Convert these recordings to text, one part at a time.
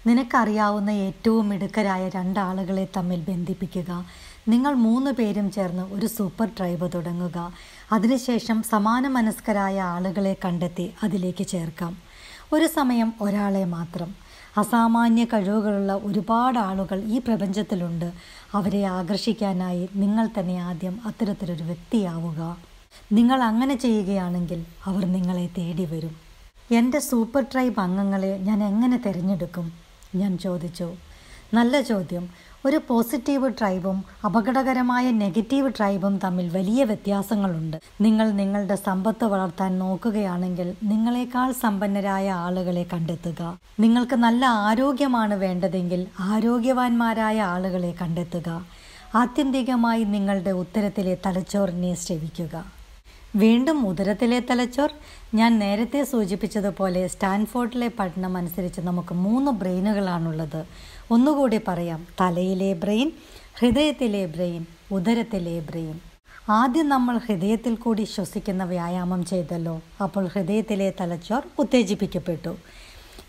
നിനക്കറിയാവുന്ന ഏറ്റവും മിടുക്കരായ 2 ആളുകളെ തമ്മിൽ ബന്ധിപ്പിക്കുക. നിങ്ങൾ 3 പേരും ചേർന്ന് ഒരു സൂപ്പർ ട്രൈബ് തുടങ്ങുക. അതിനുശേഷം സമാന മനസ്കരായ ആളുകളെ കണ്ടെത്തി അതിലേക്ക് ചേർക്കാം. ഒരു സമയം ഒരാളെ മാത്രം. അസാമാന്യ കഴിവുകളുള്ള ഒരുപാട് ആളുകൾ ഈ പ്രപഞ്ചത്തിലുണ്ട്. അവരെ ആകർഷിക്കാനായി നിങ്ങൾ തന്നെ ആദ്യം അത്തരത്തിലൊരു വ്യക്തിയാവുക. നിങ്ങൾ അങ്ങനെ ചെയ്യുകയാണെങ്കിൽ അവർ നിങ്ങളെ തേടി വരും. എൻ്റെ സൂപ്പർ ട്രൈബ് അംഗങ്ങളെ ഞാൻ എങ്ങനെ തിരഞ്ഞെടുക്കും? ഞാൻ ചോദിച്ചു. നല്ല ചോദ്യം. ഒരു പോസിറ്റീവ് ട്രൈബും അപകടകരമായ നെഗറ്റീവ് ട്രൈബും തമ്മിൽ വലിയ വ്യത്യാസങ്ങളുണ്ട്. നിങ്ങൾ നിങ്ങളുടെ സമ്പത്ത് വളർത്താൻ നോക്കുകയാണെങ്കിൽ നിങ്ങളെക്കാൾ സമ്പന്നരായ ആളുകളെ കണ്ടെത്തുക. നിങ്ങൾക്ക് നല്ല ആരോഗ്യമാണ് വേണ്ടതെങ്കിൽ ആരോഗ്യവാന്മാരായ ആളുകളെ കണ്ടെത്തുക. ആത്യന്തികമായി നിങ്ങളുടെ ഉത്തരത്തിലെ തലച്ചോറിനെ ശ്രവിക്കുക. വീണ്ടും ഉദരത്തിലെ തലച്ചോർ. ഞാൻ നേരത്തെ സൂചിപ്പിച്ചതുപോലെ സ്റ്റാൻഫോർഡിലെ പഠനം അനുസരിച്ച് നമുക്ക് 3 ബ്രെയിനുകളാണുള്ളത്. ഒന്നുകൂടി പറയാം. തലയിലെ ബ്രെയിൻ, ഹൃദയത്തിലെ ബ്രെയിൻ, ഉദരത്തിലെ ബ്രെയിൻ. ആദ്യം നമ്മൾ ഹൃദയത്തിൽ കൂടി ശ്വസിക്കുന്ന വ്യായാമം ചെയ്തല്ലോ. അപ്പോൾ ഹൃദയത്തിലെ തലച്ചോർ ഉത്തേജിപ്പിക്കപ്പെട്ടു.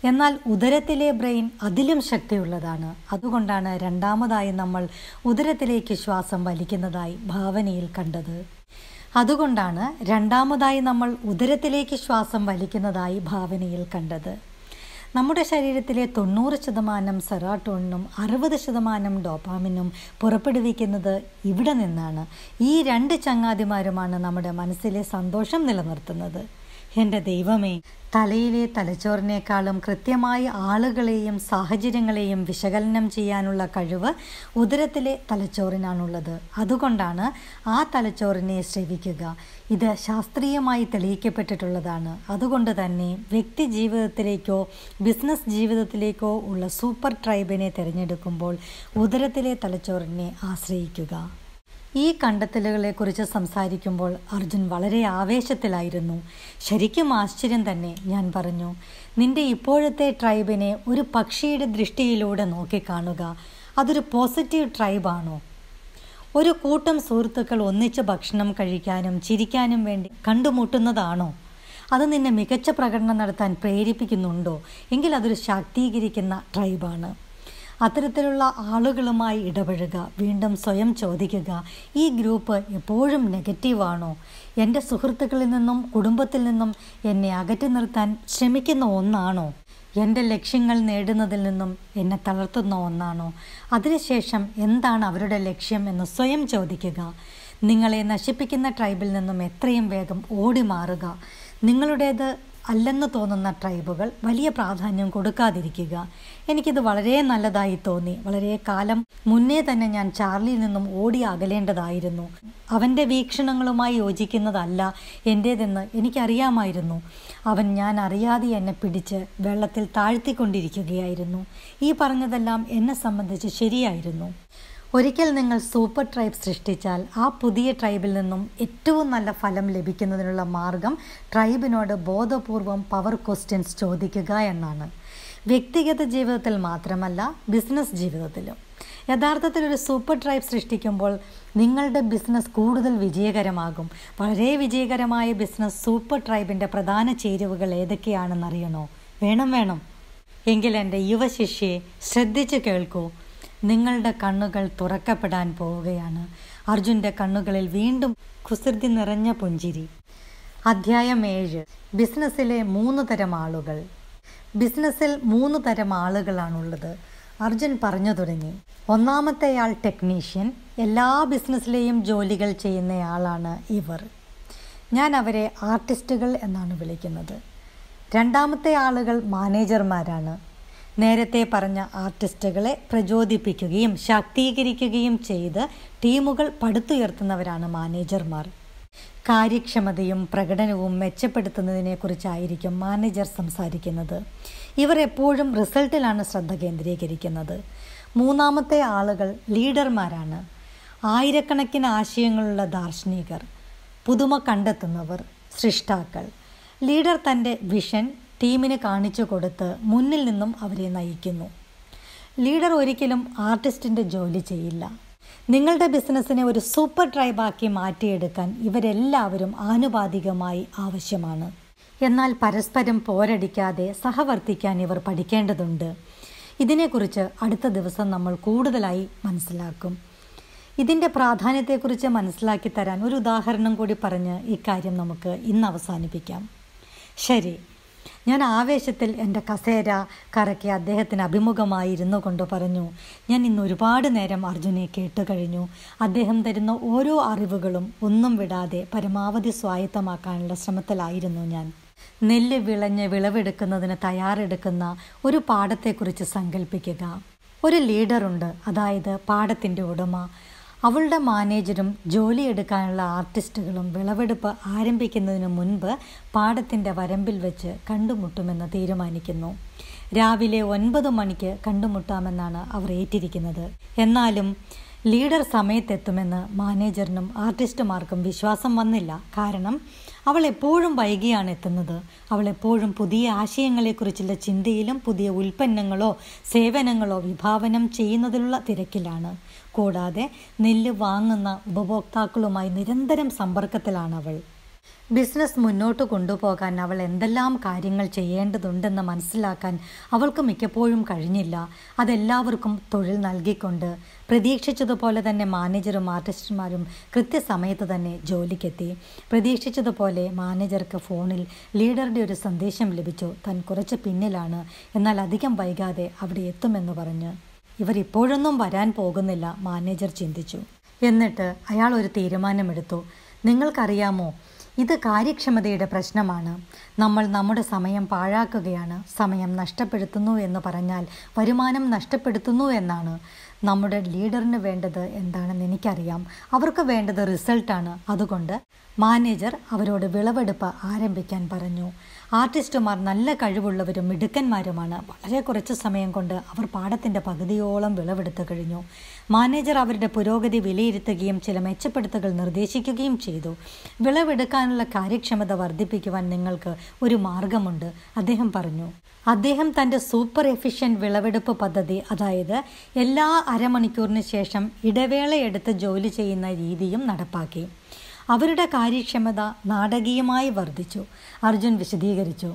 എന്നാൽ ഉദരത്തിലെ ബ്രെയിൻ അതിലും ശക്തിയുള്ളതാണ്. അതുകൊണ്ടാണ് രണ്ടാമതായി നമ്മൾ ഉദരത്തിലേക്ക് ശ്വാസം വലിക്കുന്നതായി ഭാവനയിൽ കണ്ടത്. നമ്മുടെ ശരീരത്തിലെ 90% സെറാട്ടോണിനും 60% ഡോപാമിനും പുറപ്പെടുവിക്കുന്നത് ഇവിടെ നിന്നാണ്. ഈ 2 ചങ്ങാതിമാരുമാണ് നമ്മുടെ മനസ്സിലെ സന്തോഷം നിലനിർത്തുന്നത്. എൻ്റെ ദൈവമേ, തലയിലെ തലച്ചോറിനേക്കാളും കൃത്യമായി ആളുകളെയും സാഹചര്യങ്ങളെയും വിശകലനം ചെയ്യാനുള്ള കഴിവ് ഉദരത്തിലെ തലച്ചോറിനാണുള്ളത്. അതുകൊണ്ടാണ് ആ തലച്ചോറിനെ ശ്രവിക്കുക. ഇത് ശാസ്ത്രീയമായി തെളിയിക്കപ്പെട്ടിട്ടുള്ളതാണ്. അതുകൊണ്ട് തന്നെ വ്യക്തി ജീവിതത്തിലേക്കോ ബിസിനസ് ജീവിതത്തിലേക്കോ ഉള്ള സൂപ്പർ ട്രൈബിനെ തിരഞ്ഞെടുക്കുമ്പോൾ ഉദരത്തിലെ തലച്ചോറിനെ ആശ്രയിക്കുക. ഈ കണ്ടെത്തലുകളെക്കുറിച്ച് സംസാരിക്കുമ്പോൾ അർജുൻ വളരെ ആവേശത്തിലായിരുന്നു. ശരിക്കും ആശ്ചര്യം തന്നെ. ഞാൻ പറഞ്ഞു, നിന്റെ ഇപ്പോഴത്തെ ട്രൈബിനെ ഒരു പക്ഷിയുടെ ദൃഷ്ടിയിലൂടെ നോക്കിക്കാണുക. അതൊരു പോസിറ്റീവ് ട്രൈബാണോ? ഒരു കൂട്ടം സുഹൃത്തുക്കൾ ഒന്നിച്ച് ഭക്ഷണം കഴിക്കാനും ചിരിക്കാനും വേണ്ടി കണ്ടുമുട്ടുന്നതാണോ? അത് നിന്നെ മികച്ച പ്രകടനം നടത്താൻ പ്രേരിപ്പിക്കുന്നുണ്ടോ? എങ്കിൽ അതൊരു ശാക്തീകരിക്കുന്ന ട്രൈബാണ്. അത്തരത്തിലുള്ള ആളുകളുമായി ഇടപഴകുക. വീണ്ടും സ്വയം ചോദിക്കുക, ഈ ഗ്രൂപ്പ് എപ്പോഴും നെഗറ്റീവാണോ? എൻ്റെ സുഹൃത്തുക്കളിൽ നിന്നും കുടുംബത്തിൽ നിന്നും എന്നെ അകറ്റി നിർത്താൻ ശ്രമിക്കുന്ന ഒന്നാണോ? എൻ്റെ ലക്ഷ്യങ്ങൾ നേടുന്നതിൽ നിന്നും എന്നെ തളർത്തുന്ന ഒന്നാണോ? അതിനുശേഷം എന്താണ് അവരുടെ ലക്ഷ്യം എന്ന് സ്വയം ചോദിക്കുക. നിങ്ങളെ നശിപ്പിക്കുന്ന ട്രൈബിൽ നിന്നും എത്രയും വേഗം ഓടി മാറുക. നിങ്ങളുടേത് അല്ലെന്ന് തോന്നുന്ന ട്രൈബുകൾ വലിയ പ്രാധാന്യം കൊടുക്കാതിരിക്കുക. എനിക്കിത് വളരെ നല്ലതായി തോന്നി. വളരെ കാലം മുന്നേ തന്നെ ഞാൻ ചാർലിയിൽ നിന്നും ഓടി അകലേണ്ടതായിരുന്നു. അവൻ്റെ വീക്ഷണങ്ങളുമായി യോജിക്കുന്നതല്ല എൻ്റേതെന്ന് എനിക്കറിയാമായിരുന്നു. അവൻ ഞാൻ അറിയാതെ എന്നെ പിടിച്ച് വെള്ളത്തിൽ താഴ്ത്തിക്കൊണ്ടിരിക്കുകയായിരുന്നു. ഈ പറഞ്ഞതെല്ലാം എന്നെ സംബന്ധിച്ച് ശരിയായിരുന്നു. ഒരിക്കൽ നിങ്ങൾ സൂപ്പർ ട്രൈബ് സൃഷ്ടിച്ചാൽ ആ പുതിയ ട്രൈബിൽ നിന്നും ഏറ്റവും നല്ല ഫലം ലഭിക്കുന്നതിനുള്ള മാർഗം ട്രൈബിനോട് ബോധപൂർവം പവർ ക്വസ്റ്റ്യൻസ് ചോദിക്കുക എന്നാണ്. വ്യക്തിഗത ജീവിതത്തിൽ മാത്രമല്ല, ബിസിനസ് ജീവിതത്തിലും. യഥാർത്ഥത്തിൽ ഒരു സൂപ്പർ ട്രൈബ് സൃഷ്ടിക്കുമ്പോൾ നിങ്ങളുടെ ബിസിനസ് കൂടുതൽ വിജയകരമാകും. വളരെ വിജയകരമായ ബിസിനസ് സൂപ്പർ ട്രൈബിൻ്റെ പ്രധാന ചേരുവകൾ ഏതൊക്കെയാണെന്നറിയണോ? വേണം. എങ്കിൽ എൻ്റെ യുവശിഷ്യയെ ശ്രദ്ധിച്ച് കേൾക്കൂ. നിങ്ങളുടെ കണ്ണുകൾ തുറക്കപ്പെടാൻ പോവുകയാണ്. അർജുൻ്റെ കണ്ണുകളിൽ വീണ്ടും കുസൃതി നിറഞ്ഞ പുഞ്ചിരി. അധ്യായം 7. ബിസിനസ്സിലെ 3 തരം ആളുകൾ. ബിസിനസ്സിൽ 3 തരം ആളുകളാണുള്ളത്. അർജുൻ പറഞ്ഞു തുടങ്ങി. ഒന്നാമത്തെയാൾ ടെക്നീഷ്യൻ. എല്ലാ ബിസിനസ്സിലെയും ജോലികൾ ചെയ്യുന്നയാളാണ് ഇവർ. ഞാൻ അവരെ ആർട്ടിസ്റ്റുകൾ എന്നാണ് വിളിക്കുന്നത്. രണ്ടാമത്തെ ആളുകൾ മാനേജർമാരാണ്. നേരത്തെ പറഞ്ഞ ആർട്ടിസ്റ്റുകളെ പ്രചോദിപ്പിക്കുകയും ശാക്തീകരിക്കുകയും ചെയ്ത് ടീമുകൾ പടുത്തുയർത്തുന്നവരാണ് മാനേജർമാർ. കാര്യക്ഷമതയും പ്രകടനവും മെച്ചപ്പെടുത്തുന്നതിനെക്കുറിച്ചായിരിക്കും മാനേജർ സംസാരിക്കുന്നത്. ഇവർ എപ്പോഴും റിസൾട്ടിലാണ് ശ്രദ്ധ കേന്ദ്രീകരിക്കുന്നത്. മൂന്നാമത്തെ ആളുകൾ ലീഡർമാരാണ്. ആയിരക്കണക്കിന് ആശയങ്ങളുള്ള ദാർശനികർ, പുതുമ കണ്ടെത്തുന്നവർ, സൃഷ്ടാക്കൾ. ലീഡർ തൻ്റെ വിഷൻ ടീമിന് കാണിച്ചു കൊടുത്ത് മുന്നിൽ നിന്നും അവരെ നയിക്കുന്നു. ലീഡർ ഒരിക്കലും ആർട്ടിസ്റ്റിൻ്റെ ജോലി ചെയ്യില്ല. നിങ്ങളുടെ ബിസിനസ്സിനെ ഒരു സൂപ്പർ ട്രൈബാക്കി മാറ്റിയെടുക്കാൻ ഇവരെല്ലാവരും ആനുപാതികമായി ആവശ്യമാണ്. എന്നാൽ പരസ്പരം പോരടിക്കാതെ സഹവർത്തിക്കാൻ ഇവർ പഠിക്കേണ്ടതുണ്ട്. ഇതിനെക്കുറിച്ച് അടുത്ത ദിവസം നമ്മൾ കൂടുതലായി മനസ്സിലാക്കും. ഇതിൻ്റെ പ്രാധാന്യത്തെക്കുറിച്ച് മനസ്സിലാക്കി തരാൻ ഒരു ഉദാഹരണം കൂടി പറഞ്ഞ് ഇക്കാര്യം നമുക്ക് ഇന്ന് അവസാനിപ്പിക്കാം. ശരി, ഞാൻ ആവേശത്തിൽ എൻ്റെ കസേര കറക്കി അദ്ദേഹത്തിന് അഭിമുഖമായി ഇരുന്നു കൊണ്ട് പറഞ്ഞു, ഞാൻ ഇന്ന് ഒരുപാട് നേരം അർജുനെ കേട്ടുകഴിഞ്ഞു. അദ്ദേഹം തരുന്ന ഓരോ അറിവുകളും ഒന്നും വിടാതെ പരമാവധി സ്വായത്തമാക്കാനുള്ള ശ്രമത്തിലായിരുന്നു ഞാൻ. നെല്ല് വിളഞ്ഞ് വിളവെടുക്കുന്നതിന് തയ്യാറെടുക്കുന്ന ഒരു പാടത്തെക്കുറിച്ച് സങ്കല്പിക്കുക. ഒരു ലീഡറുണ്ട്, അതായത് പാടത്തിൻ്റെ ഉടമ. അവളുടെ മാനേജരും ജോലിയെടുക്കാനുള്ള ആർട്ടിസ്റ്റുകളും വിളവെടുപ്പ് ആരംഭിക്കുന്നതിന് മുൻപ് പാടത്തിൻ്റെ വരമ്പിൽ വെച്ച് കണ്ടുമുട്ടുമെന്ന് തീരുമാനിക്കുന്നു. രാവിലെ 9 മണിക്ക് കണ്ടുമുട്ടാമെന്നാണ് അവർ ഏറ്റിരിക്കുന്നത്. എന്നാലും ലീഡർ സമയത്തെത്തുമെന്ന് മാനേജറിനും ആർട്ടിസ്റ്റുമാർക്കും വിശ്വാസം വന്നില്ല. കാരണം അവൾ എപ്പോഴും വൈകിയാണ് എത്തുന്നത്. അവൾ എപ്പോഴും പുതിയ ആശയങ്ങളെക്കുറിച്ചുള്ള ചിന്തയിലും പുതിയ ഉൽപ്പന്നങ്ങളോ സേവനങ്ങളോ വിഭാവനം ചെയ്യുന്നതിലുള്ള തിരക്കിലാണ്. കൂടാതെ നെല്ല് വാങ്ങുന്ന ഉപഭോക്താക്കളുമായി നിരന്തരം സമ്പർക്കത്തിലാണവൾ. ബിസിനസ് മുന്നോട്ട് കൊണ്ടുപോകാൻ അവൾ എന്തെല്ലാം കാര്യങ്ങൾ ചെയ്യേണ്ടതുണ്ടെന്ന് മനസ്സിലാക്കാൻ അവൾക്ക് മിക്കപ്പോഴും കഴിഞ്ഞില്ല. അതെല്ലാവർക്കും തൊഴിൽ നൽകിക്കൊണ്ട് പ്രതീക്ഷിച്ചതുപോലെ തന്നെ മാനേജറും ആർട്ടിസ്റ്റുമാരും കൃത്യസമയത്ത് തന്നെ ജോലിക്കെത്തി. പ്രതീക്ഷിച്ചതുപോലെ മാനേജർക്ക് ഫോണിൽ ലീഡറുടെ ഒരു സന്ദേശം ലഭിച്ചു. താൻ കുറച്ച് പിന്നിലാണ്, എന്നാൽ അധികം വൈകാതെ അവിടെ എത്തുമെന്ന് പറഞ്ഞ്. ഇവർ ഇപ്പോഴൊന്നും വരാൻ പോകുന്നില്ല, മാനേജർ ചിന്തിച്ചു. എന്നിട്ട് അയാൾ ഒരു തീരുമാനമെടുത്തു. നിങ്ങൾക്കറിയാമോ, ഇത് കാര്യക്ഷമതയുടെ പ്രശ്നമാണ്. നമ്മൾ നമ്മുടെ സമയം പാഴാക്കുകയാണ്. സമയം നഷ്ടപ്പെടുത്തുന്നു എന്ന് പറഞ്ഞാൽ വരുമാനം നഷ്ടപ്പെടുത്തുന്നു എന്നാണ്. നമ്മുടെ ലീഡറിന് വേണ്ടത് എന്താണെന്ന് എനിക്കറിയാം. അവർക്ക് വേണ്ടത് റിസൾട്ടാണ്. അതുകൊണ്ട് മാനേജർ അവരോട് വിളവെടുപ്പ് ആരംഭിക്കാൻ പറഞ്ഞു. ആർട്ടിസ്റ്റുമാർ നല്ല കഴിവുള്ളവരും മിടുക്കന്മാരുമാണ്. വളരെ കുറച്ച് സമയം കൊണ്ട് അവർ പാടത്തിൻ്റെ പകുതിയോളം വിളവെടുത്തു കഴിഞ്ഞു. മാനേജർ അവരുടെ പുരോഗതി വിലയിരുത്തുകയും ചില മെച്ചപ്പെടുത്തലുകൾ നിർദ്ദേശിക്കുകയും ചെയ്തു. വിളവെടുക്കാനുള്ള കാര്യക്ഷമത വർദ്ധിപ്പിക്കുവാൻ നിങ്ങൾക്ക് ഒരു മാർഗമുണ്ട്, അദ്ദേഹം പറഞ്ഞു. അദ്ദേഹം തൻ്റെ സൂപ്പർ എഫിഷ്യൻ്റ് വിളവെടുപ്പ് പദ്ധതി, അതായത് എല്ലാ അരമണിക്കൂറിന് ശേഷം ഇടവേളയെടുത്ത് ജോലി ചെയ്യുന്ന രീതിയും നടപ്പാക്കി. അവരുടെ കാര്യക്ഷമത നാടകീയമായി വർദ്ധിച്ചു, അർജുൻ വിശദീകരിച്ചു.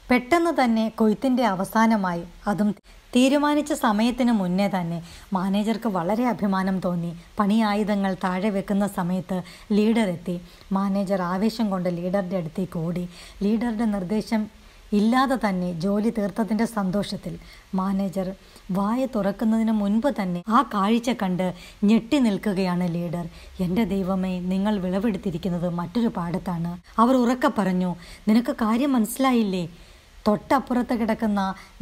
പെട്ടെന്ന് തന്നെ കൊയ്ത്തിൻ്റെ അവസാനമായി, അതും തീരുമാനിച്ച സമയത്തിന് മുന്നേ തന്നെ. മാനേജർക്ക് വളരെ അഭിമാനം തോന്നി. പണിയായുധങ്ങൾ താഴെ വെക്കുന്ന സമയത്ത് ലീഡർ എത്തി. മാനേജർ ആവേശം കൊണ്ട് ലീഡറുടെ അടുത്തേക്ക് ഓടി. ലീഡറുടെ നിർദ്ദേശം ഇല്ലാതെ തന്നെ ജോലി തീർത്തതിൻ്റെ സന്തോഷത്തിൽ മാനേജർ വായ തുറക്കുന്നതിന് മുൻപ് തന്നെ ആ കാഴ്ച കണ്ട് ഞെട്ടി നിൽക്കുകയാണ് ലീഡർ. എൻ്റെ ദൈവമേ, നിങ്ങൾ വിളവെടുത്തിരിക്കുന്നത് മറ്റൊരു പാടത്താണ്. അവർ ഉറക്കെ പറഞ്ഞു. നിനക്ക് കാര്യം മനസ്സിലായില്ലേ? തൊട്ടപ്പുറത്ത് കിടക്കുന്ന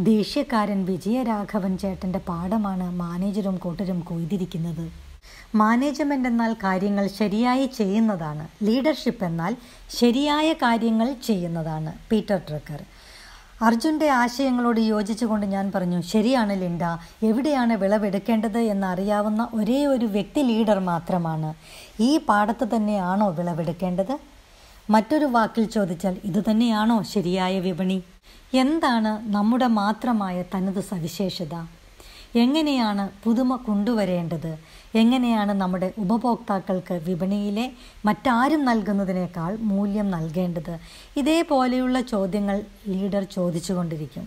ദേഷ്യക്കാരൻ വിജയരാഘവൻ ചേട്ടൻ്റെ പാടമാണ് മാനേജരും കൂട്ടരും കൊയ്തിരിക്കുന്നത്. മാനേജ്മെൻ്റ് എന്നാൽ കാര്യങ്ങൾ ശരിയായി ചെയ്യുന്നതാണ്. ലീഡർഷിപ്പ് എന്നാൽ ശരിയായ കാര്യങ്ങൾ ചെയ്യുന്നതാണ്. Peter Drucker. അർജുൻ്റെ ആശയങ്ങളോട് യോജിച്ചുകൊണ്ട് ഞാൻ പറഞ്ഞു, ശരിയാണ് ലിൻഡ, എവിടെയാണ് വിളവെടുക്കേണ്ടത് എന്നറിയാവുന്ന ഒരേ ഒരു വ്യക്തി ലീഡർ മാത്രമാണ്. ഈ പാടത്ത് തന്നെയാണോ വിളവെടുക്കേണ്ടത്? മറ്റൊരു വാക്കിൽ ചോദിച്ചാൽ ഇതുതന്നെയാണോ ശരിയായ വിപണി? എന്താണ് നമ്മുടെ മാത്രമായ തനത് സവിശേഷത? എങ്ങനെയാണ് പുതുമ കൊണ്ടുവരേണ്ടത്? എങ്ങനെയാണ് നമ്മുടെ ഉപഭോക്താക്കൾക്ക് വിപണിയിലെ മറ്റാരും നൽകുന്നതിനേക്കാൾ മൂല്യം നൽകേണ്ടത്? ഇതേപോലെയുള്ള ചോദ്യങ്ങൾ ലീഡർ ചോദിച്ചുകൊണ്ടിരിക്കും.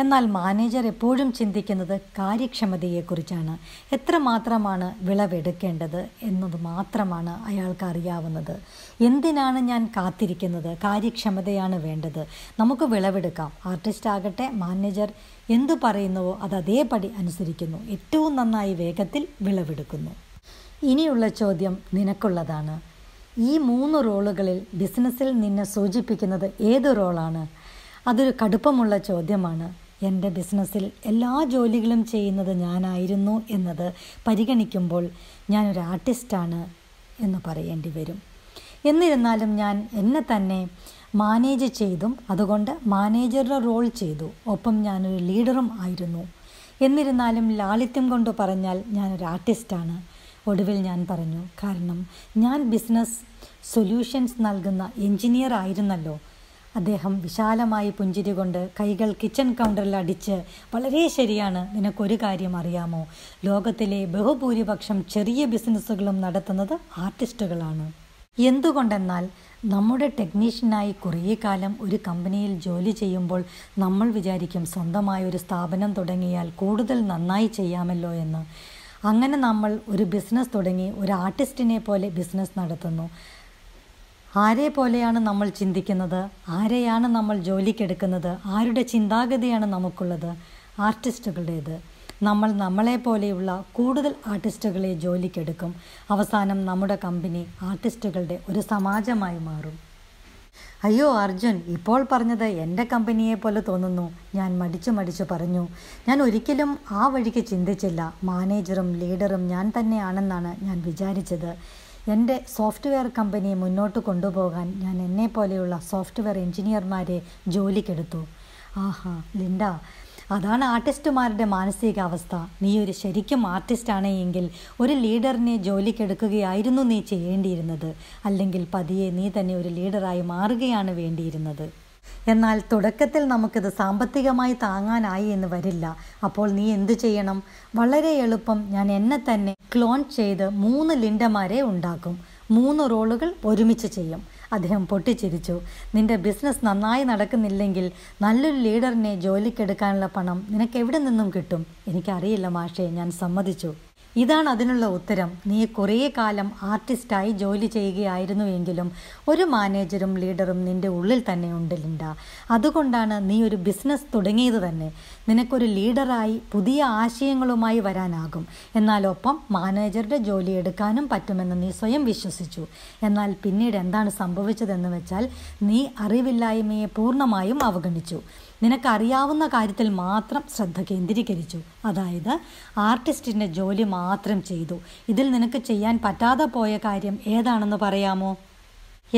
എന്നാൽ മാനേജർ എപ്പോഴും ചിന്തിക്കുന്നത് കാര്യക്ഷമതയെക്കുറിച്ചാണ്. എത്രമാത്രമാണ് വിളവെടുക്കേണ്ടത് എന്നത് മാത്രമാണ് അയാൾക്ക് അറിയാവുന്നത്. എന്തിനാണ് ഞാൻ കാത്തിരിക്കുന്നത്? കാര്യക്ഷമതയാണ് വേണ്ടത്. നമുക്ക് വിളവെടുക്കാം. ആർട്ടിസ്റ്റ് ആകട്ടെ, മാനേജർ എന്തു പറയുന്നുവോ അത് അതേപടി അനുസരിക്കുന്നു. ഏറ്റവും നന്നായി വേഗത്തിൽ വിളവെടുക്കുന്നു. ഇനിയുള്ള ചോദ്യം നിനക്കുള്ളതാണ്. ഈ 3 റോളുകളിൽ ബിസിനസ്സിൽ നിന്നെ സൂചിപ്പിക്കുന്നത് ഏത് റോളാണ്? അതൊരു കടുപ്പമുള്ള ചോദ്യമാണ്. എൻ്റെ ബിസിനസ്സിൽ എല്ലാ ജോലികളും ചെയ്യുന്നത് ഞാനായിരുന്നു എന്നത് പരിഗണിക്കുമ്പോൾ ഞാനൊരു ആർട്ടിസ്റ്റാണ് എന്ന് പറയേണ്ടി വരും. എന്നിരുന്നാലും ഞാൻ എന്നെ തന്നെ മാനേജ് ചെയ്തും അതുകൊണ്ട് മാനേജറുടെ റോൾ ചെയ്തു. ഒപ്പം ഞാനൊരു ലീഡറും ആയിരുന്നു. എന്നിരുന്നാലും ലാളിത്യം കൊണ്ട് പറഞ്ഞാൽ ഞാനൊരു ആർട്ടിസ്റ്റാണ്. ഒടുവിൽ ഞാൻ പറഞ്ഞു, കാരണം ഞാൻ ബിസിനസ് സൊല്യൂഷൻസ് നൽകുന്ന എഞ്ചിനീയർ ആയിരുന്നല്ലോ. അദ്ദേഹം വിശാലമായി പുഞ്ചിരി കൊണ്ട് കൈകൾ കിച്ചൺ കൗണ്ടറിൽ അടിച്ച്, വളരെ ശരിയാണ്. നിനക്കൊരു കാര്യം അറിയാമോ? ലോകത്തിലെ ബഹുഭൂരിപക്ഷം ചെറിയ ബിസിനസ്സുകളും നടത്തുന്നത് ആർട്ടിസ്റ്റുകളാണ്. എന്തുകൊണ്ടെന്നാൽ നമ്മുടെ ടെക്നീഷ്യനായി കുറേ കാലം ഒരു കമ്പനിയിൽ ജോലി ചെയ്യുമ്പോൾ നമ്മൾ വിചാരിക്കും സ്വന്തമായ ഒരു സ്ഥാപനം തുടങ്ങിയാൽ കൂടുതൽ നന്നായി ചെയ്യാമല്ലോ എന്ന്. അങ്ങനെ നമ്മൾ ഒരു ബിസിനസ് തുടങ്ങി ഒരു ആർട്ടിസ്റ്റിനെ പോലെ ബിസിനസ് നടത്തുന്നു. ആരെ പോലെയാണ് നമ്മൾ ചിന്തിക്കുന്നത്? ആരെയാണ് നമ്മൾ ജോലിക്കെടുക്കുന്നത്? ആരുടെ ചിന്താഗതിയാണ് നമുക്കുള്ളത്? ആർട്ടിസ്റ്റുകളുടേത്. നമ്മൾ നമ്മളെപ്പോലെയുള്ള കൂടുതൽ ആർട്ടിസ്റ്റുകളെ ജോലിക്കെടുക്കും. അവസാനം നമ്മുടെ കമ്പനി ആർട്ടിസ്റ്റുകളുടെ ഒരു സമാജമായി മാറും. അയ്യോ അർജുൻ, ഇപ്പോൾ പറഞ്ഞത് എൻ്റെ കമ്പനിയെ പോലെ തോന്നുന്നു. ഞാൻ മടിച്ചു പറഞ്ഞു. ഞാൻ ഒരിക്കലും ആ വഴിക്ക് ചിന്തിച്ചില്ല. മാനേജറും ലീഡറും ഞാൻ തന്നെയാണെന്നാണ് ഞാൻ വിചാരിച്ചത്. എൻ്റെ സോഫ്റ്റ്വെയർ കമ്പനി മുന്നോട്ട് കൊണ്ടുപോകാൻ ഞാൻ എന്നെപ്പോലെയുള്ള സോഫ്റ്റ്വെയർ എഞ്ചിനീയർമാരെ ജോലിക്കെടുത്തു. ആഹാ ലിൻഡ, അതാണ് ആർട്ടിസ്റ്റുമാരുടെ മാനസികാവസ്ഥ. നീ ഒരു ശരിക്കും ആർട്ടിസ്റ്റാണ് എങ്കിൽ ഒരു ലീഡറിനെ ജോലിക്കെടുക്കുകയായിരുന്നു നീ ചെയ്യേണ്ടിയിരുന്നത്. അല്ലെങ്കിൽ പതിയെ നീ തന്നെ ഒരു ലീഡറായി മാറുകയാണ് വേണ്ടിയിരുന്നത്. എന്നാൽ തുടക്കത്തിൽ നമുക്കിത് സാമ്പത്തികമായി താങ്ങാനായി എന്ന് വരില്ല. അപ്പോൾ നീ എന്തു ചെയ്യണം? വളരെ എളുപ്പം. ഞാൻ എന്നെ തന്നെ ക്ലോൺ ചെയ്ത് 3 ലിൻഡമാരെ ഉണ്ടാക്കും. 3 റോളുകൾ ഒരുമിച്ച് ചെയ്യും. അദ്ദേഹം പൊട്ടിച്ചിരിച്ചു. നിന്റെ ബിസിനസ് നന്നായി നടക്കുന്നില്ലെങ്കിൽ നല്ലൊരു ലീഡറിനെ ജോലിക്കെടുക്കാനുള്ള പണം നിനക്ക് എവിടെ നിന്നും കിട്ടും? എനിക്കറിയില്ല മാഷേ, ഞാൻ സമ്മതിച്ചു. ഇതാണ് അതിനുള്ള ഉത്തരം. നീ കുറേ കാലം ആർട്ടിസ്റ്റായി ജോലി ചെയ്യുകയായിരുന്നുവെങ്കിലും ഒരു മാനേജറും ലീഡറും നിന്റെ ഉള്ളിൽ തന്നെ ഉണ്ട് ലിൻഡ. അതുകൊണ്ടാണ് നീ ഒരു ബിസിനസ് തുടങ്ങിയത് തന്നെ. നിനക്കൊരു ലീഡറായി പുതിയ ആശയങ്ങളുമായി വരാനാകും. എന്നാലൊപ്പം മാനേജറുടെ ജോലി എടുക്കാനും പറ്റുമെന്ന് നീ സ്വയം വിശ്വസിച്ചു. എന്നാൽ പിന്നീട് എന്താണ് സംഭവിച്ചതെന്ന് വെച്ചാൽ നീ അറിവില്ലായ്മയെ പൂർണ്ണമായും അവഗണിച്ചു. നിനക്കറിയാവുന്ന കാര്യത്തിൽ മാത്രം ശ്രദ്ധ കേന്ദ്രീകരിച്ചു. അതായത് ആർട്ടിസ്റ്റിൻ്റെ ജോലി മാത്രം ചെയ്തു. ഇതിൽ നിനക്ക് ചെയ്യാൻ പറ്റാതെ പോയ കാര്യം ഏതാണെന്ന് പറയാമോ?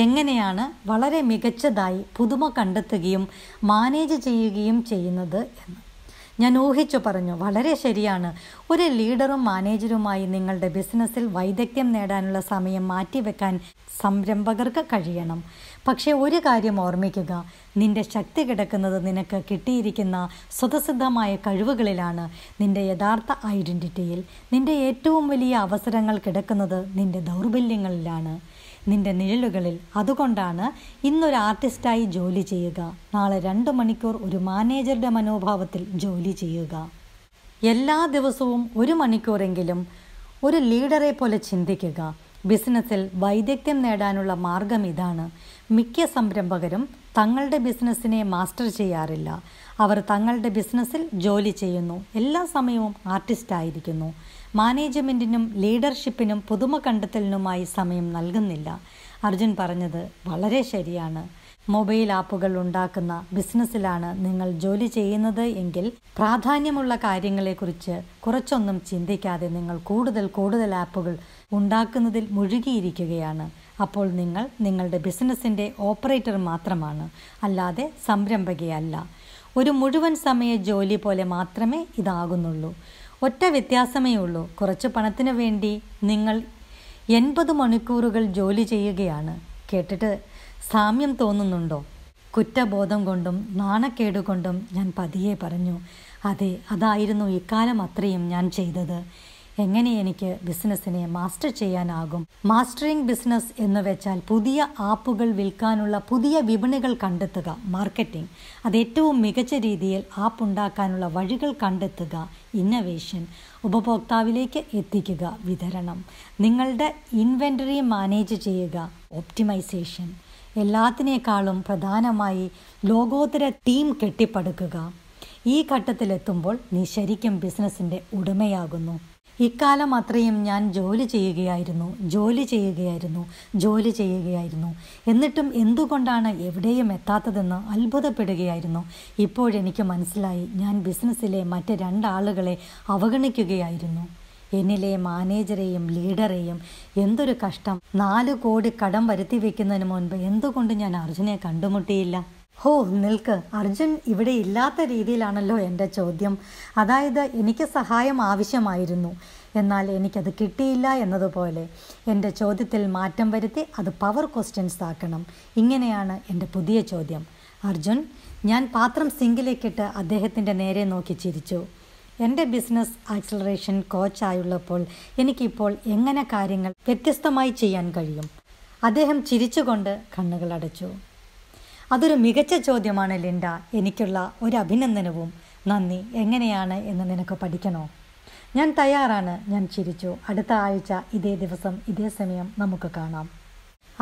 എങ്ങനെയാണ് വളരെ മികച്ചതായി പുതുമ കണ്ടെത്തുകയും മാനേജ് ചെയ്യുകയും ചെയ്യുന്നത് എന്ന് ഞാൻ ഊഹിച്ചു പറഞ്ഞു. വളരെ ശരിയാണ്. ഒരു ലീഡറും മാനേജറുമായി നിങ്ങളുടെ ബിസിനസ്സിൽ വൈദഗ്ധ്യം നേടാനുള്ള സമയം മാറ്റിവെക്കാൻ സംരംഭകർക്ക് കഴിയണം. പക്ഷേ ഒരു കാര്യം ഓർമ്മിക്കുക, നിന്റെ ശക്തി കിടക്കുന്നത് നിനക്ക് കിട്ടിയിരിക്കുന്ന സ്വതസിദ്ധമായ കഴിവുകളിലാണ്, നിന്റെ യഥാർത്ഥ ഐഡൻറ്റിറ്റിയിൽ. നിന്റെ ഏറ്റവും വലിയ അവസരങ്ങൾ കിടക്കുന്നത് നിന്റെ ദൗർബല്യങ്ങളിലാണ്, നിന്റെ നിഴലുകളിൽ. അതുകൊണ്ടാണ് ഇന്നൊരു ആർട്ടിസ്റ്റായി ജോലി ചെയ്യുക, നാളെ 2 മണിക്കൂർ ഒരു മാനേജറുടെ മനോഭാവത്തിൽ ജോലി ചെയ്യുക. എല്ലാ ദിവസവും 1 മണിക്കൂറെങ്കിലും ഒരു ലീഡറെ പോലെ ചിന്തിക്കുക. ബിസിനസ്സിൽ വൈദഗ്ധ്യം നേടാനുള്ള മാർഗം ഇതാണ്. മിക്ക സംരംഭകരും തങ്ങളുടെ ബിസിനസ്സിനെ മാസ്റ്റർ ചെയ്യാറില്ല. അവർ തങ്ങളുടെ ബിസിനസ്സിൽ ജോലി ചെയ്യുന്നു, എല്ലാ സമയവും ആർട്ടിസ്റ്റായിരിക്കുന്നു. മാനേജ്മെൻറ്റിനും ലീഡർഷിപ്പിനും പുതുമ കണ്ടെത്തലിനുമായി സമയം നൽകുന്നില്ല. അർജുൻ പറഞ്ഞത് വളരെ ശരിയാണ്. മൊബൈൽ ആപ്പുകൾ ഉണ്ടാക്കുന്ന ബിസിനസ്സിലാണ് നിങ്ങൾ ജോലി ചെയ്യുന്നത് എങ്കിൽ പ്രാധാന്യമുള്ള കാര്യങ്ങളെക്കുറിച്ച് കുറച്ചൊന്നും ചിന്തിക്കാതെ നിങ്ങൾ കൂടുതൽ ആപ്പുകൾ ഉണ്ടാക്കുന്നതിൽ മുഴുകിയിരിക്കുകയാണ്. അപ്പോൾ നിങ്ങൾ നിങ്ങളുടെ ബിസിനസ്സിൻ്റെ ഓപ്പറേറ്റർ മാത്രമാണ്, അല്ലാതെ സംരംഭകയല്ല. ഒരു മുഴുവൻ സമയ ജോലി പോലെ മാത്രമേ ഇതാകുന്നുള്ളൂ. ഒറ്റ വ്യത്യാസമേ ഉള്ളൂ. കുറച്ച് പണത്തിന് വേണ്ടി നിങ്ങൾ 80 മണിക്കൂറുകൾ ജോലി ചെയ്യുകയാണ്. കേട്ടിട്ട് സാമ്യം തോന്നുന്നുണ്ടോ? കുറ്റബോധം കൊണ്ടും നാണക്കേടുകൊണ്ടും ഞാൻ പതിയെ പറഞ്ഞു. അതെ, അതായിരുന്നു ഇക്കാലം അത്രയും ഞാൻ ചെയ്തത്. എങ്ങനെ എനിക്ക് ബിസിനസ്സിനെ മാസ്റ്റർ ചെയ്യാനാകും? മാസ്റ്ററിംഗ് ബിസിനസ് എന്ന് വെച്ചാൽ പുതിയ ആപ്പുകൾ വിൽക്കാനുള്ള പുതിയ വിപണികൾ കണ്ടെത്തുക, മാർക്കറ്റിംഗ്. അത് ഏറ്റവും മികച്ച രീതിയിൽ ആപ്പ് ഉണ്ടാക്കാനുള്ള വഴികൾ കണ്ടെത്തുക, ഇന്നവേഷൻ. ഉപഭോക്താവിലേക്ക് എത്തിക്കുക, വിതരണം. നിങ്ങളുടെ ഇൻവെൻ്ററി മാനേജ് ചെയ്യുക, ഒപ്റ്റിമൈസേഷൻ. എല്ലാത്തിനേക്കാളും പ്രധാനമായി ലോകോത്തര ടീം കെട്ടിപ്പടുക്കുക. ഈ ഘട്ടത്തിലെത്തുമ്പോൾ നീ ശരിക്കും ബിസിനസ്സിൻ്റെ ഉടമയാകുന്നു. ഇക്കാലം അത്രയും ഞാൻ ജോലി ചെയ്യുകയായിരുന്നു. എന്നിട്ടും എന്തുകൊണ്ടാണ് എവിടെയും എത്താത്തതെന്ന് അത്ഭുതപ്പെടുകയായിരുന്നു. ഇപ്പോഴെനിക്ക് മനസ്സിലായി, ഞാൻ ബിസിനസ്സിലെ മറ്റ് 2 ആളുകളെ അവഗണിക്കുകയായിരുന്നു. എന്നിലെ മാനേജരെയും ലീഡറെയും. എന്തൊരു കഷ്ടം! 4 കോടി കടം വരുത്തി വയ്ക്കുന്നതിന് മുൻപ് എന്തുകൊണ്ട് ഞാൻ അർജുനെ കണ്ടുമുട്ടിയില്ല? ഹോ, നിൽക്ക്. അർജുൻ ഇവിടെ ഇല്ലാത്ത രീതിയിലാണല്ലോ എൻ്റെ ചോദ്യം. അതായത് എനിക്ക് സഹായം ആവശ്യമായിരുന്നു, എന്നാൽ എനിക്കത് കിട്ടിയില്ല എന്നതുപോലെ. എൻ്റെ ചോദ്യത്തിൽ മാറ്റം വരുത്തി അത് പവർ ക്വസ്റ്റ്യൻസ് ആക്കണം. ഇങ്ങനെയാണ് എൻ്റെ പുതിയ ചോദ്യം. അർജുൻ, ഞാൻ പാത്രം സിങ്കിലേക്കിട്ട് അദ്ദേഹത്തിൻ്റെ നേരെ നോക്കി ചിരിച്ചു. എൻ്റെ ബിസിനസ് ആക്സിലറേഷൻ കോച്ചായുള്ളപ്പോൾ എനിക്കിപ്പോൾ എങ്ങനെ കാര്യങ്ങൾ വ്യത്യസ്തമായി ചെയ്യാൻ കഴിയും? അദ്ദേഹം ചിരിച്ചുകൊണ്ട് കണ്ണുകൾ അടച്ചു. അതൊരു മികച്ച ചോദ്യമാണ് ലിൻഡ. എനിക്കുള്ള ഒരു അഭിനന്ദനവും. നന്ദി. എങ്ങനെയാണ് എന്ന് നിനക്ക് പഠിക്കണോ? ഞാൻ തയ്യാറാണ്. ഞാൻ ചിരിച്ചു. അടുത്ത ആഴ്ച ഇതേ ദിവസം ഇതേ സമയം നമുക്ക് കാണാം.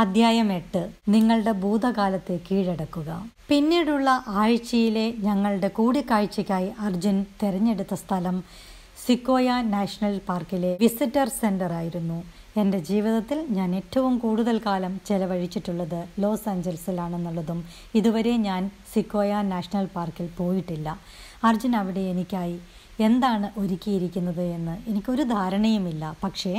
അധ്യായം 8. നിങ്ങളുടെ ഭൂതകാലത്തെ കീഴടക്കുക. പിന്നീടുള്ള ആഴ്ചയിലെ ഞങ്ങളുടെ കൂടിക്കാഴ്ചയ്ക്കായി അർജുൻ തിരഞ്ഞെടുത്ത സ്ഥലം സിക്കോയ നാഷണൽ പാർക്കിലെ വിസിറ്റർ സെൻ്റർ ആയിരുന്നു. എൻ്റെ ജീവിതത്തിൽ ഞാൻ ഏറ്റവും കൂടുതൽ കാലം ചെലവഴിച്ചിട്ടുള്ളത് ലോസ് ആഞ്ചൽസിലാണെന്നുള്ളതും ഇതുവരെ ഞാൻ സിക്കോയ നാഷണൽ പാർക്കിൽ പോയിട്ടില്ല. അർജുൻ അവിടെ എനിക്കായി എന്താണ് ഒരുക്കിയിരിക്കുന്നത് എന്ന് എനിക്കൊരു ധാരണയുമില്ല. പക്ഷേ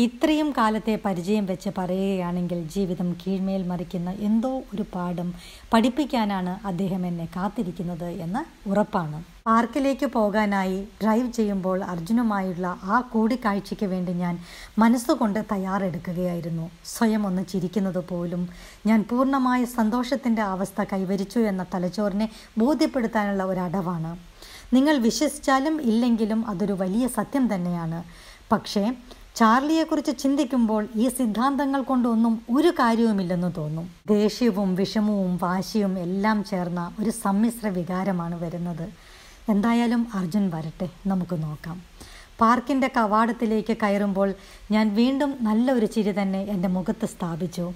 ഇത്രയും കാലത്തെ പരിചയം വെച്ച് പറയുകയാണെങ്കിൽ ജീവിതം കീഴ്മേൽ മറിക്കുന്ന എന്തോ ഒരു പാഠം പഠിപ്പിക്കാനാണ് അദ്ദേഹം എന്നെ കാത്തിരിക്കുന്നത് എന്ന് ഉറപ്പാണ്. പാർക്കിലേക്ക് പോകാനായി ഡ്രൈവ് ചെയ്യുമ്പോൾ അർജുനുമായുള്ള ആ കൂടിക്കാഴ്ചയ്ക്ക് വേണ്ടി ഞാൻ മനസ്സുകൊണ്ട് തയ്യാറെടുക്കുകയായിരുന്നു. സ്വയം ഒന്ന് ചിരിക്കുന്നത് പോലും ഞാൻ പൂർണ്ണമായ സന്തോഷത്തിൻ്റെ അവസ്ഥ കൈവരിച്ചു എന്ന തലച്ചോറിനെ ബോധ്യപ്പെടുത്താനുള്ള ഒരടവാണ്. നിങ്ങൾ വിശ്വസിച്ചാലും ഇല്ലെങ്കിലും അതൊരു വലിയ സത്യം തന്നെയാണ്. പക്ഷേ ചാർലിയെക്കുറിച്ച് ചിന്തിക്കുമ്പോൾ ഈ സിദ്ധാന്തങ്ങൾ കൊണ്ടൊന്നും ഒരു കാര്യവുമില്ലെന്ന് തോന്നും. ദേഷ്യവും വിഷമവും വാശിയും എല്ലാം ചേർന്ന ഒരു സമ്മിശ്ര വികാരമാണ് വരുന്നത്. എന്തായാലും അർജുൻ വരട്ടെ, നമുക്ക് നോക്കാം. പാർക്കിൻ്റെ കവാടത്തിലേക്ക് കയറുമ്പോൾ ഞാൻ വീണ്ടും നല്ലൊരു ചിരി തന്നെ എൻ്റെ മുഖത്ത് സ്ഥാപിച്ചു.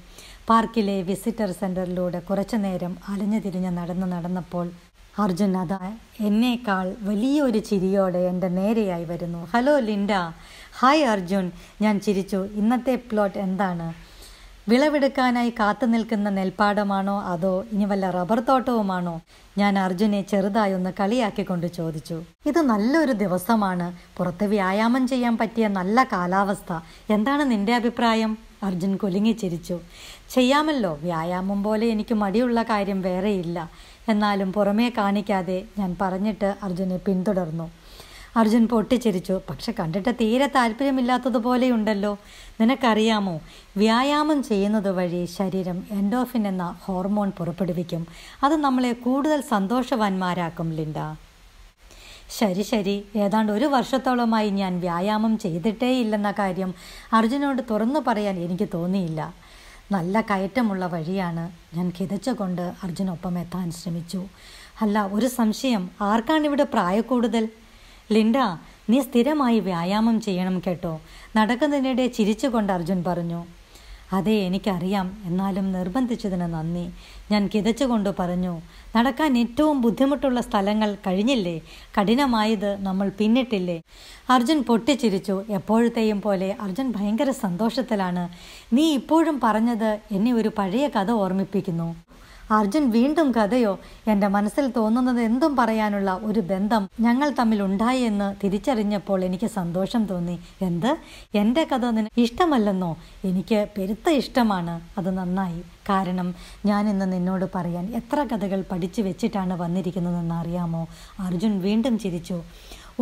പാർക്കിലെ വിസിറ്റർ സെൻ്ററിലൂടെ കുറച്ചു നേരം അലഞ്ഞു തിരിഞ്ഞ് നടന്നപ്പോൾ അർജുൻ അതാ എന്നേക്കാൾ വലിയൊരു ചിരിയോടെ എൻ്റെ നേരെയായി വരുന്നു. Hello Linda. ഹായ് അർജുൻ. ഞാൻ ചിരിച്ചു. ഇന്നത്തെ പ്ലോട്ട് എന്താണ്? വിളവെടുക്കാനായി കാത്തു നിൽക്കുന്ന നെൽപ്പാടമാണോ അതോ ഇനി വല്ല റബ്ബർ തോട്ടവുമാണോ? ഞാൻ അർജുനെ ചെറുതായി ഒന്ന് കളിയാക്കിക്കൊണ്ട് ചോദിച്ചു. ഇത് നല്ലൊരു ദിവസമാണ്. പുറത്ത് വ്യായാമം ചെയ്യാൻ പറ്റിയ നല്ല കാലാവസ്ഥ. എന്താണ് നിന്റെ അഭിപ്രായം? അർജുൻ കുലുങ്ങി ചിരിച്ചു. ചെയ്യാമല്ലോ. വ്യായാമം പോലെ എനിക്ക് മടിയുള്ള കാര്യം വേറെയില്ല. എന്നാലും പുറമേ കാണിക്കാതെ ഞാൻ പറഞ്ഞിട്ട് അർജുനെ പിന്തുടർന്നു. അർജുൻ പൊട്ടിച്ചിരിച്ചു. പക്ഷെ കണ്ടിട്ട് തീരെ താല്പര്യമില്ലാത്തതുപോലെയുണ്ടല്ലോ. നിനക്കറിയാമോ, വ്യായാമം ചെയ്യുന്നത് വഴി ശരീരം എൻഡോർഫിൻ എന്ന ഹോർമോൺ പുറപ്പെടുവിക്കും. അത് നമ്മളെ കൂടുതൽ സന്തോഷവാന്മാരാക്കും ലിൻഡ. ശരി. ഏതാണ്ട് 1 വർഷത്തോളമായി ഞാൻ വ്യായാമം ചെയ്തിട്ടേയില്ലെന്ന കാര്യം അർജുനോട് തുറന്നു പറയാൻ എനിക്ക് തോന്നിയില്ല. നല്ല കയറ്റമുള്ള വഴിയാണ്. ഞാൻ കിതച്ചുകൊണ്ട് അർജുനൊപ്പം എത്താൻ ശ്രമിച്ചു. അല്ല, ഒരു സംശയം. ആർക്കാണിവിടെ പ്രായക്കൂടുതൽ? ലിൻഡ, നീ സ്ഥിരമായി വ്യായാമം ചെയ്യണം കേട്ടോ. നടക്കുന്നതിനിടെ ചിരിച്ചുകൊണ്ട് അർജുൻ പറഞ്ഞു. അതെ, എനിക്കറിയാം. എന്നാലും നിർബന്ധിച്ചതിന് നന്ദി. ഞാൻ കിതച്ചുകൊണ്ട് പറഞ്ഞു. നടക്കാൻ ഏറ്റവും ബുദ്ധിമുട്ടുള്ള സ്ഥലങ്ങൾ കഴിഞ്ഞില്ലേ? കഠിനമായത് നമ്മൾ പിന്നിട്ടില്ലേ? അർജുൻ പൊട്ടിച്ചിരിച്ചു. എപ്പോഴത്തെയും പോലെ അർജുൻ ഭയങ്കര സന്തോഷത്തിലാണ്. നീ ഇപ്പോഴും പറഞ്ഞത് എന്നെ ഒരു പഴയ കഥ ഓർമ്മിപ്പിക്കുന്നു. അർജുൻ വീണ്ടും കഥയോ? എൻ്റെ മനസ്സിൽ തോന്നുന്നത് എന്തും പറയാനുള്ള ഒരു ബന്ധം ഞങ്ങൾ തമ്മിൽ ഉണ്ടായി എന്ന് തിരിച്ചറിഞ്ഞപ്പോൾ എനിക്ക് സന്തോഷം തോന്നി. എന്ത്? എൻ്റെ കഥ നിനക്ക് ഇഷ്ടമല്ലെന്നോ? എനിക്ക് പെരുത്ത ഇഷ്ടമാണ്. അത് നന്നായി. കാരണം ഞാൻ ഇന്ന് നിന്നോട് പറയാൻ എത്ര കഥകൾ പഠിച്ചു വെച്ചിട്ടാണ് വന്നിരിക്കുന്നതെന്ന് അറിയാമോ? അർജുൻ വീണ്ടും ചിരിച്ചു.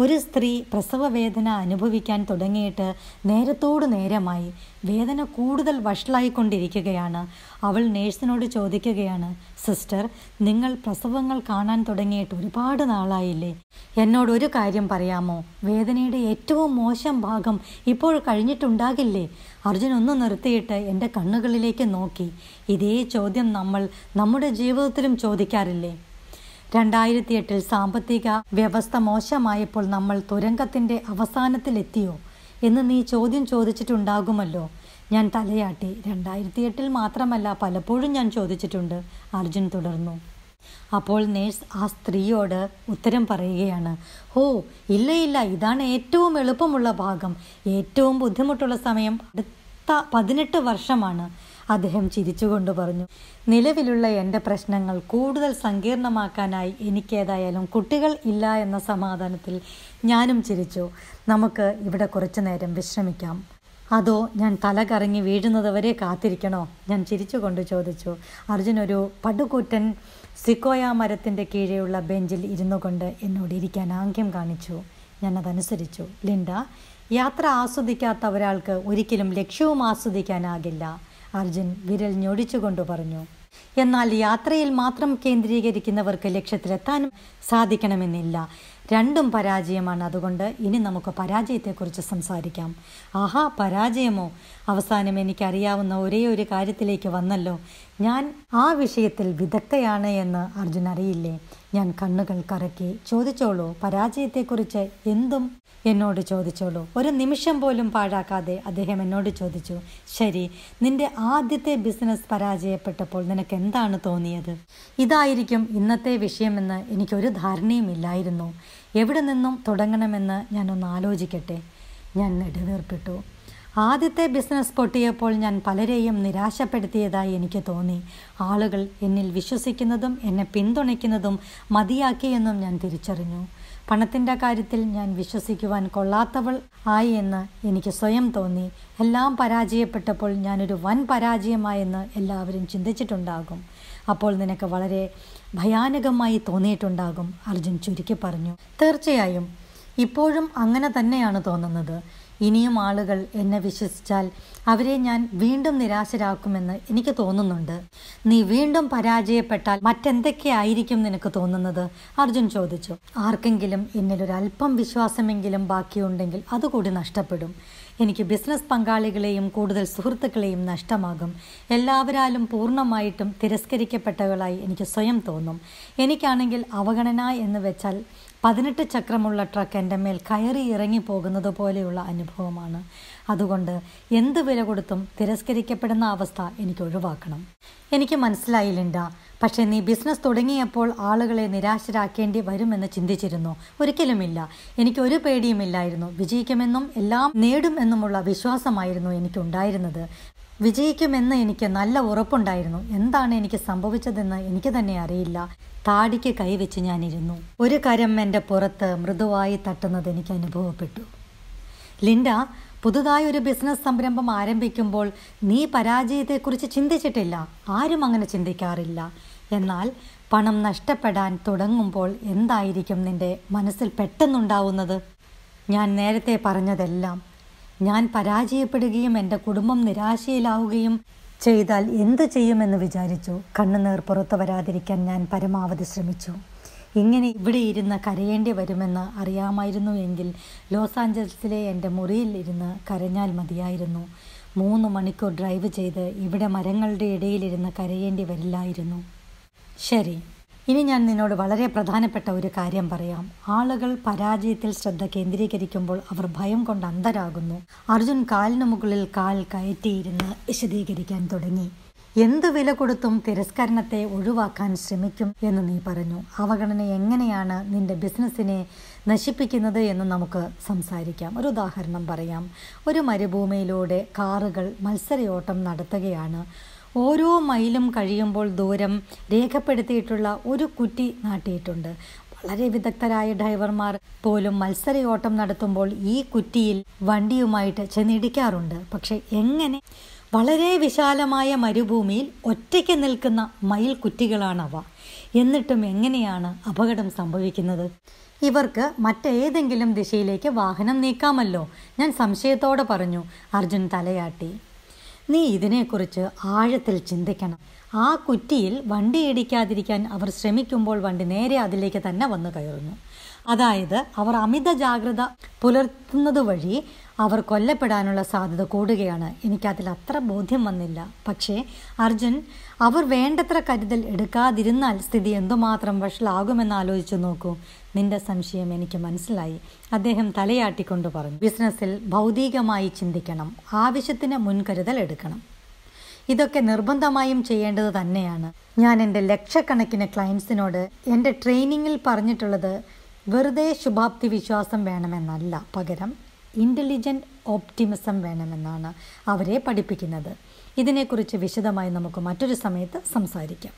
ഒരു സ്ത്രീ പ്രസവ വേദന അനുഭവിക്കാൻ തുടങ്ങിയിട്ട് നേരത്തോടു നേരമായി. വേദന കൂടുതൽ വഷളായിക്കൊണ്ടിരിക്കുകയാണ്. അവൾ നേഴ്സിനോട് ചോദിക്കുകയാണ്, സിസ്റ്റർ, നിങ്ങൾ പ്രസവങ്ങൾ കാണാൻ തുടങ്ങിയിട്ട് ഒരുപാട് നാളായില്ലേ? എന്നോടൊരു കാര്യം പറയാമോ? വേദനയുടെ ഏറ്റവും മോശം ഭാഗം ഇപ്പോൾ കഴിഞ്ഞിട്ടുണ്ടാകില്ലേ? അർജുൻ ഒന്ന് നിർത്തിയിട്ട് എൻ്റെ കണ്ണുകളിലേക്ക് നോക്കി. ഇതേ ചോദ്യം നമ്മൾ നമ്മുടെ ജീവിതത്തിലും ചോദിക്കാറില്ലേ? 2008 സാമ്പത്തിക വ്യവസ്ഥ മോശമായപ്പോൾ നമ്മൾ തുരങ്കത്തിൻ്റെ അവസാനത്തിലെത്തിയോ എന്ന് നീ ചോദ്യം ചോദിച്ചിട്ടുണ്ടാകുമല്ലോ. ഞാൻ തലയാട്ടി. 2008 മാത്രമല്ല, പലപ്പോഴും ഞാൻ ചോദിച്ചിട്ടുണ്ട്. അർജുൻ തുടർന്നു. അപ്പോൾ നേഴ്സ് ആ സ്ത്രീയോട് ഉത്തരം പറയുകയാണ്. ഓ ഇല്ല, ഇതാണ് ഏറ്റവും എളുപ്പമുള്ള ഭാഗം. ഏറ്റവും ബുദ്ധിമുട്ടുള്ള സമയം അടുത്ത 18 വർഷമാണ്. അദ്ദേഹം ചിരിച്ചുകൊണ്ട് പറഞ്ഞു. നിലവിലുള്ള എൻ്റെ പ്രശ്നങ്ങൾ കൂടുതൽ സങ്കീർണമാക്കാനായി എനിക്കേതായാലും കുട്ടികൾ ഇല്ല എന്ന സമാധാനത്തിൽ ഞാനും ചിരിച്ചു. നമുക്ക് ഇവിടെ കുറച്ചു നേരം വിശ്രമിക്കാം. അതോ ഞാൻ തല കറങ്ങി വീഴുന്നത് വരെ കാത്തിരിക്കണോ? ഞാൻ ചിരിച്ചുകൊണ്ട് ചോദിച്ചു. അർജുൻ ഒരു പടുകൂറ്റൻ സിക്കോയ മരത്തിൻ്റെ കീഴെയുള്ള ബെഞ്ചിൽ ഇരുന്നു കൊണ്ട് എന്നോട് ഇരിക്കാൻ ആംഗ്യം കാണിച്ചു. ഞാനതനുസരിച്ചു. ലിൻഡ, യാത്ര ആസ്വദിക്കാത്ത ഒരാൾക്ക് ഒരിക്കലും ലക്ഷ്യവും ആസ്വദിക്കാനാകില്ല. അർജുൻ വിരൽ ഞൊടിച്ചുകൊണ്ട് പറഞ്ഞു. എന്നാൽ യാത്രയിൽ മാത്രം കേന്ദ്രീകരിക്കുന്നവർക്ക് ലക്ഷ്യത്തിലെത്താനും സാധിക്കണമെന്നില്ല. രണ്ടും പരാജയമാണ്. അതുകൊണ്ട് ഇനി നമുക്ക് പരാജയത്തെക്കുറിച്ച് സംസാരിക്കാം. ആഹാ, പരാജയമോ? അവസാനം എനിക്കറിയാവുന്ന ഒരേ ഒരു കാര്യത്തിലേക്ക് വന്നല്ലോ. ഞാൻ ആ വിഷയത്തിൽ വിദഗ്ധയാണ് എന്ന് അർജുൻ അറിയില്ലേ? ഞാൻ കണ്ണുകൾ കറക്കി. ചോദിച്ചോളൂ, പരാജയത്തെക്കുറിച്ച് എന്തും എന്നോട് ചോദിച്ചോളൂ. ഒരു നിമിഷം പോലും പാഴാക്കാതെ അദ്ദേഹം എന്നോട് ചോദിച്ചു, ശരി, നിന്റെ ആദ്യത്തെ ബിസിനസ് പരാജയപ്പെട്ടപ്പോൾ നിനക്ക് എന്താണ് തോന്നിയത്? ഇതായിരിക്കും ഇന്നത്തെ വിഷയമെന്ന് എനിക്കൊരു ധാരണയും ഇല്ലായിരുന്നു. എവിടെ നിന്നും തുടങ്ങണമെന്ന് ഞാനൊന്ന് ആലോചിക്കട്ടെ. ഞാൻ നെടുവീർപ്പിട്ടു. ആദ്യത്തെ ബിസിനസ് പൊട്ടിയപ്പോൾ ഞാൻ പലരെയും നിരാശപ്പെടുത്തിയതായി എനിക്ക് തോന്നി. ആളുകൾ എന്നിൽ വിശ്വസിക്കുന്നതും എന്നെ പിന്തുണയ്ക്കുന്നതും മതിയാക്കിയെന്നും ഞാൻ തിരിച്ചറിഞ്ഞു. പണത്തിൻ്റെ കാര്യത്തിൽ ഞാൻ വിശ്വസിക്കുവാൻ കൊള്ളാത്തവൾ ആയി എന്ന് എനിക്ക് സ്വയം തോന്നി. എല്ലാം പരാജയപ്പെട്ടപ്പോൾ ഞാനൊരു വൻ പരാജയമായെന്ന് എല്ലാവരും ചിന്തിച്ചിട്ടുണ്ടാകും. അപ്പോൾ നിനക്ക് വളരെ ഭയാനകമായി തോന്നിയിട്ടുണ്ടാകും, അർജുൻ ചുരുക്കി പറഞ്ഞു. തീർച്ചയായും ഇപ്പോഴും അങ്ങനെ തന്നെയാണ് തോന്നുന്നത്. ഇനിയും ആളുകൾ എന്നെ വിശ്വസിച്ചാൽ അവരെ ഞാൻ വീണ്ടും നിരാശരാക്കുമെന്ന് എനിക്ക് തോന്നുന്നുണ്ട്. നീ വീണ്ടും പരാജയപ്പെട്ടാൽ മറ്റെന്തൊക്കെയായിരിക്കും നിനക്ക് തോന്നുന്നത്? അർജുൻ ചോദിച്ചു. ആർക്കെങ്കിലും എന്നിലൊരല്പം വിശ്വാസമെങ്കിലും ബാക്കിയുണ്ടെങ്കിൽ അതുകൂടി നഷ്ടപ്പെടും. എനിക്ക് ബിസിനസ് പങ്കാളികളെയും കൂടുതൽ സുഹൃത്തുക്കളെയും നഷ്ടമാകും. എല്ലാവരാലും പൂർണ്ണമായിട്ടും തിരസ്കരിക്കപ്പെട്ടവളായി എനിക്ക് സ്വയം തോന്നും. എനിക്കാണെങ്കിൽ അവഗണന എന്ന് വെച്ചാൽ 18 ചക്രമുള്ള ട്രക്ക് എൻ്റെ മേൽ കയറി ഇറങ്ങി പോകുന്നത് പോലെയുള്ള അനുഭവമാണ്. അതുകൊണ്ട് എന്ത് വില കൊടുത്തും തിരസ്കരിക്കപ്പെടുന്ന അവസ്ഥ എനിക്ക് ഒഴിവാക്കണം. എനിക്ക് മനസ്സിലായില്ല. പക്ഷേ നീ ബിസിനസ് തുടങ്ങിയപ്പോൾ ആളുകളെ നിരാശരാക്കേണ്ടി വരുമെന്ന് ചിന്തിച്ചിരുന്നു? ഒരിക്കലുമില്ല. എനിക്കൊരു പേടിയുമില്ലായിരുന്നു. വിജയിക്കുമെന്നും എല്ലാം നേടും എന്നുമുള്ള വിശ്വാസമായിരുന്നു എനിക്കുണ്ടായിരുന്നത്. വിജയിക്കുമെന്ന് എനിക്ക് നല്ല ഉറപ്പുണ്ടായിരുന്നു. എന്താണ് എനിക്ക് സംഭവിച്ചതെന്ന് എനിക്ക് തന്നെ അറിയില്ല. താടിക്ക് കൈവച്ച് ഞാനിരുന്നു. ഒരു കരം എൻ്റെ പുറത്ത് മൃദുവായി തട്ടുന്നത് എനിക്ക് അനുഭവപ്പെട്ടു. ലിൻഡ, പുതുതായി ഒരു ബിസിനസ് സംരംഭം ആരംഭിക്കുമ്പോൾ നീ പരാജയത്തെക്കുറിച്ച് ചിന്തിച്ചിട്ടില്ല. ആരും അങ്ങനെ ചിന്തിക്കാറില്ല. എന്നാൽ പണം നഷ്ടപ്പെടാൻ തുടങ്ങുമ്പോൾ എന്തായിരിക്കും നിന്റെ മനസ്സിൽ പെട്ടെന്നുണ്ടാവുന്നത്? ഞാൻ നേരത്തെ പറഞ്ഞതെല്ലാം. ഞാൻ പരാജയപ്പെടുകയും എൻ്റെ കുടുംബം നിരാശയിലാവുകയും ചെയ്താൽ എന്ത് ചെയ്യുമെന്ന് വിചാരിച്ചു. കണ്ണുനീർ പുറത്തു വരാതിരിക്കാൻ ഞാൻ പരമാവധി ശ്രമിച്ചു. ഇങ്ങനെ ഇവിടെ ഇരുന്ന് കരയേണ്ടി വരുമെന്ന് അറിയാമായിരുന്നു എങ്കിൽ ലോസ് ആഞ്ചലസിലെ എൻ്റെ മുറിയിൽ ഇരുന്ന് കരഞ്ഞാൽ മതിയായിരുന്നു. 3 മണിക്കൂർ ഡ്രൈവ് ചെയ്ത് ഇവിടെ മരങ്ങളുടെ ഇടയിലിരുന്ന് കരയേണ്ടി വരില്ലായിരുന്നു. ശരി, ഇനി ഞാൻ നിന്നോട് വളരെ പ്രധാനപ്പെട്ട ഒരു കാര്യം പറയാം. ആളുകൾ പരാജയത്തിൽ ശ്രദ്ധ കേന്ദ്രീകരിക്കുമ്പോൾ അവർ ഭയം കൊണ്ട് അന്ധരാകുന്നു. അർജുൻ കാലിന് മുകളിൽ കാൽ കയറ്റിയിരുന്ന് വിശദീകരിക്കാൻ തുടങ്ങി. എന്തു വില കൊടുത്തും തിരസ്കരണത്തെ ഒഴിവാക്കാൻ ശ്രമിക്കും എന്ന് നീ പറഞ്ഞു. അവഗണന എങ്ങനെയാണ് നിന്റെ ബിസിനസ്സിനെ നശിപ്പിക്കുന്നത് എന്ന് നമുക്ക് സംസാരിക്കാം. ഒരു ഉദാഹരണം പറയാം. ഒരു മരുഭൂമിയിലൂടെ കാറുകൾ മത്സരയോട്ടം നടത്തുകയാണ്. ഓരോ മൈലും കഴിയുമ്പോൾ ദൂരം രേഖപ്പെടുത്തിയിട്ടുള്ള ഒരു കുറ്റി നാട്ടിയിട്ടുണ്ട്. വളരെ വിദഗ്ധരായ ഡ്രൈവർമാർ പോലും മത്സരയോട്ടം നടത്തുമ്പോൾ ഈ കുറ്റിയിൽ വണ്ടിയുമായിട്ട് ചെന്നിടിക്കാറുണ്ട്. പക്ഷെ എങ്ങനെ? വളരെ വിശാലമായ മരുഭൂമിയിൽ ഒറ്റയ്ക്ക് നിൽക്കുന്ന മയിൽ കുറ്റികളാണവ. എന്നിട്ടും എങ്ങനെയാണ് അപകടം സംഭവിക്കുന്നത്? ഇവർക്ക് മറ്റേതെങ്കിലും ദിശയിലേക്ക് വാഹനം നീക്കാമല്ലോ. ഞാൻ സംശയത്തോടെ പറഞ്ഞു. അർജുൻ തലയാട്ടി. നീ ഇതിനെക്കുറിച്ച് ആഴത്തിൽ ചിന്തിക്കണം. ആ കുറ്റിയിൽ വണ്ടി ഇടിക്കാതിരിക്കാൻ അവർ ശ്രമിക്കുമ്പോൾ വണ്ടി നേരെ അതിലേക്ക് തന്നെ വന്നു കയറുന്നു. അതായത് അവർ അമിത ജാഗ്രത പുലർത്തുന്നത് വഴി അവർ കൊല്ലപ്പെടാനുള്ള സാധ്യത കൂടുകയാണ്. എനിക്കതിൽ അത്ര ബോധ്യം വന്നില്ല. പക്ഷേ അർജുൻ, അവർ വേണ്ടത്ര കരുതൽ എടുക്കാതിരുന്നാൽ സ്ഥിതി എന്തുമാത്രം വഷളാകുമെന്ന് ആലോചിച്ചു നോക്കൂ. നിന്റെ സംശയം എനിക്ക് മനസ്സിലായി, അദ്ദേഹം തലയാട്ടിക്കൊണ്ട് പറഞ്ഞു. ബിസിനസ്സിൽ ഭൗതികമായി ചിന്തിക്കണം, ആവശ്യത്തിന് മുൻകരുതൽ എടുക്കണം. ഇതൊക്കെ നിർബന്ധമായും ചെയ്യേണ്ടത് തന്നെയാണ്. ഞാൻ എൻ്റെ ലക്ഷക്കണക്കിന് ക്ലയൻസിനോട് എൻ്റെ ട്രെയിനിങ്ങിൽ പറഞ്ഞിട്ടുള്ളത് വെറുതെ ശുഭാപ്തി വിശ്വാസം വേണമെന്നല്ല, പകരം ഇൻ്റലിജൻറ്റ് ഓപ്റ്റിമിസം വേണമെന്നാണ് അവരെ പഠിപ്പിക്കുന്നത്. ഇതിനെക്കുറിച്ച് വിശദമായി നമുക്ക് മറ്റൊരു സമയത്ത് സംസാരിക്കാം.